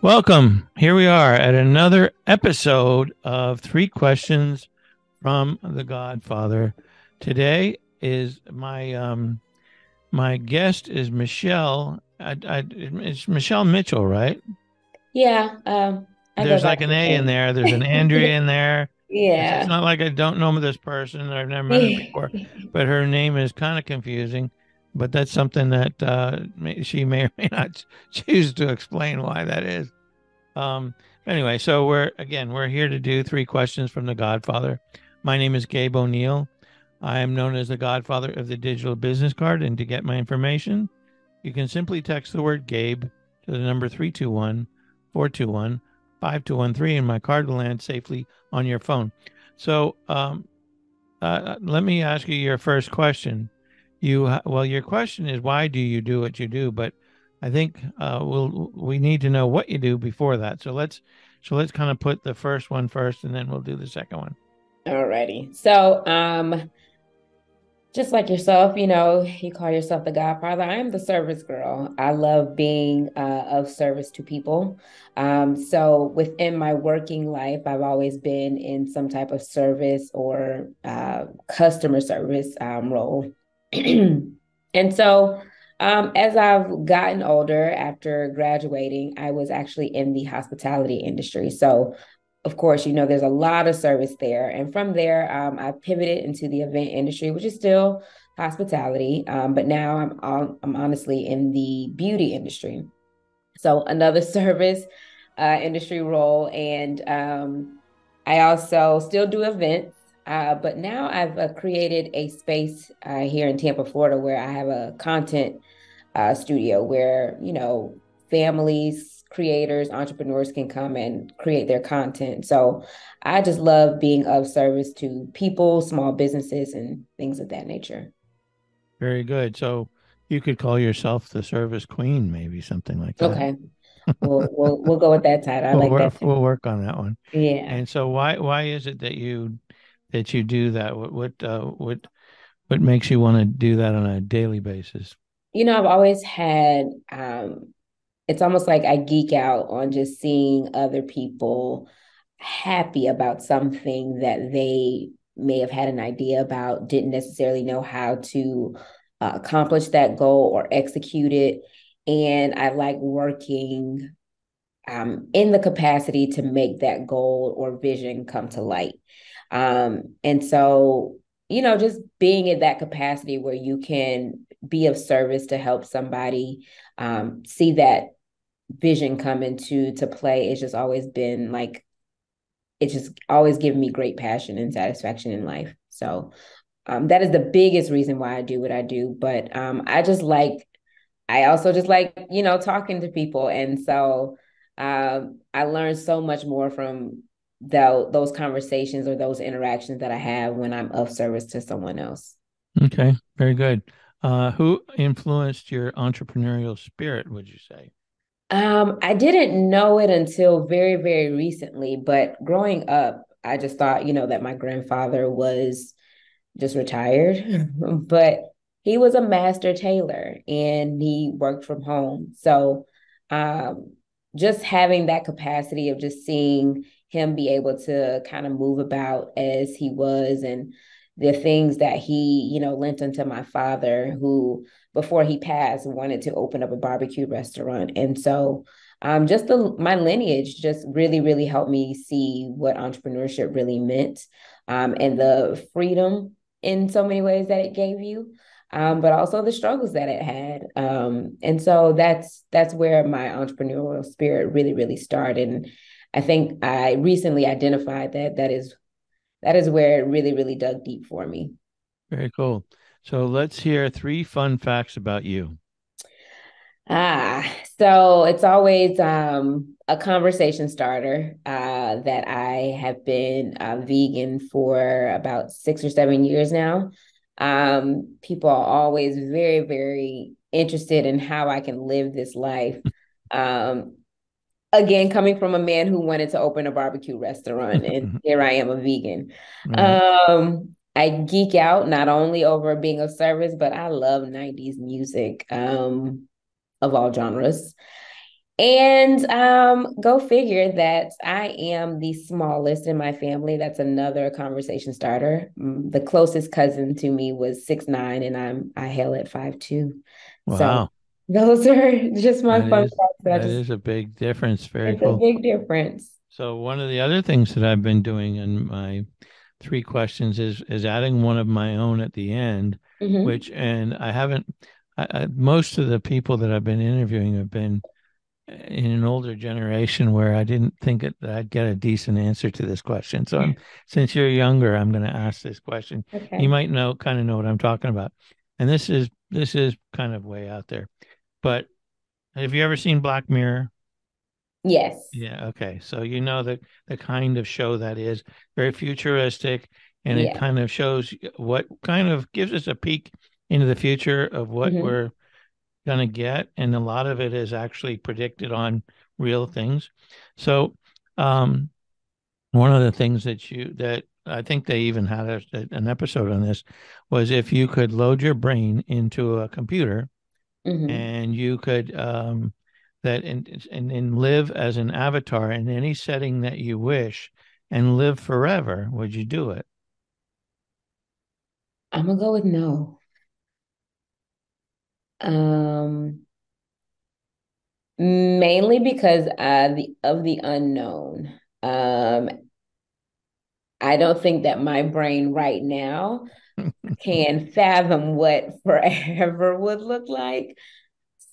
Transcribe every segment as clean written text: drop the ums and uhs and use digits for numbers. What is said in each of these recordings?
Welcome. Here we are at another episode of Three Questions from the Godfather. Today is my guest is Michelle. It's Michelle Mitchell, right? Yeah, I go There's by like an A in Michelle. there. There's an Andrea in there. It's Yeah. not like I don't know this person. I've never met her before, but her name is kind of confusing. But that's something that she may or may not choose to explain why that is. Anyway, so we're here to do three questions from the Godfather. My name is Gabe O'Neill. I am known as the Godfather of the digital business card. And to get my information, you can simply text the word Gabe to the number 321-421-5213, and my card will land safely on your phone. So let me ask you your first question. Your question is, why do you do what you do? But I think we need to know what you do before that. So let's kind of put the first one first, and then we'll do the second one. Alrighty. So, just like yourself, you call yourself the Godfather. I am the service girl. I love being of service to people. So within my working life, I've always been in some type of service or customer service role. And so, as I've gotten older after graduating, I was actually in the hospitality industry. So of course, there's a lot of service there. And from there, I pivoted into the event industry, which is still hospitality. But now I'm honestly in the beauty industry. So another service industry role. And I also still do events. But now I've created a space here in Tampa, Florida, where I have a content studio where, families, creators, entrepreneurs can come and create their content. So I just love being of service to people, small businesses, and things of that nature. Very good. So you could call yourself the service queen, maybe something like that. Okay. We'll go with that title. I We'll like work, that too. we'll work on that one. Yeah. And so why is it that you do that? What makes you want to do that on a daily basis? I've always had it's almost like I geek out on just seeing other people happy about something that they may have had an idea about, didn't necessarily know how to accomplish that goal or execute it. And I like working in the capacity to make that goal or vision come to light. And so, just being in that capacity where you can be of service to help somebody see that vision come into to play, it's just always been like it's just always given me great passion and satisfaction in life. So that is the biggest reason why I do what I do. But I also just like, talking to people. And so I learned so much more from those conversations or those interactions that I have when I'm of service to someone else. Okay, very good. Who influenced your entrepreneurial spirit, would you say? I didn't know it until very, very recently, but growing up, I just thought, that my grandfather was just retired, but he was a master tailor and he worked from home. So, um, just having that capacity of just seeing him be able to kind of move about as he was and the things that he, lent unto my father, who before he passed wanted to open up a barbecue restaurant. And so just my lineage just really, really helped me see what entrepreneurship really meant, and the freedom in so many ways that it gave you, but also the struggles that it had. And so that's where my entrepreneurial spirit really, really started. And I think I recently identified that is where it really, really dug deep for me. Very cool. So let's hear three fun facts about you. Ah, so it's always a conversation starter that I have been vegan for about 6 or 7 years now. People are always very, very interested in how I can live this life. Um, Again, coming from a man who wanted to open a barbecue restaurant, and here I am, a vegan. Right. I geek out not only over being of service, but I love 90s music. Of all genres. And go figure that I am the smallest in my family. That's another conversation starter. The closest cousin to me was 6'9", and I hail at 5'2". So Wow. those are just my That fun is facts that I that just is a big difference. Very it's a cool. big difference. So one of the other things that I've been doing in my three questions is adding one of my own at the end, Hmm. which and I haven't. Most of the people that I've been interviewing have been in an older generation where I didn't think that I'd get a decent answer to this question. So since you're younger, I'm going to ask this question. You Okay. might kind of know what I'm talking about, and this is kind of way out there. But have you ever seen Black Mirror? Yes. Yeah, okay. So you know the kind of show that is very futuristic, and it Yeah. kind of shows what kind of gives us a peek into the future of what Hmm. we're gonna get, and a lot of it is actually predicted on real things. So, um, one of the things that I think they even had an episode on this was if you could load your brain into a computer Hmm. and you could that and live as an avatar in any setting that you wish and live forever, would you do it? I'm gonna go with no. Um, Mainly because the unknown. I don't think that my brain right now can fathom what forever would look like.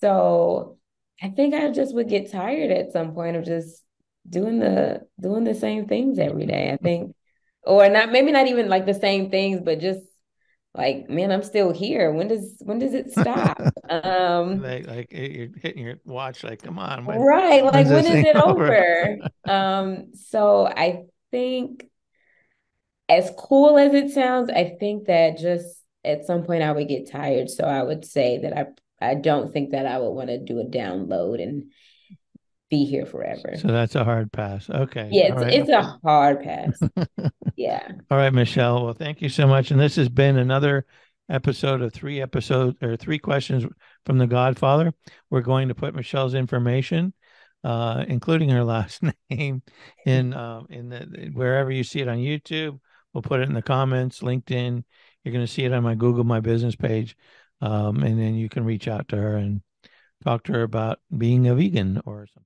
So I think I just would get tired at some point of just doing the same things every day. I think, or not, maybe not even like the same things, but just like, man, I'm still here. When does it stop? Like you're hitting your watch, like, come on, Right. Like, when's when this is thing it over? over? So I think, as cool as it sounds, I think that just at some point I would get tired. So I would say that I don't think that I would want to do a download and be here forever. So that's a hard pass. Okay. Yeah, All right. it's a hard pass. Yeah. All right, Michelle. Well, thank you so much. And this has been another episode or three questions from the Godfather. We're going to put Michelle's information, including her last name, in the wherever you see it on YouTube. We'll put it in the comments, LinkedIn. You're going to see it on my Google My Business page, and then you can reach out to her and talk to her about being a vegan or something.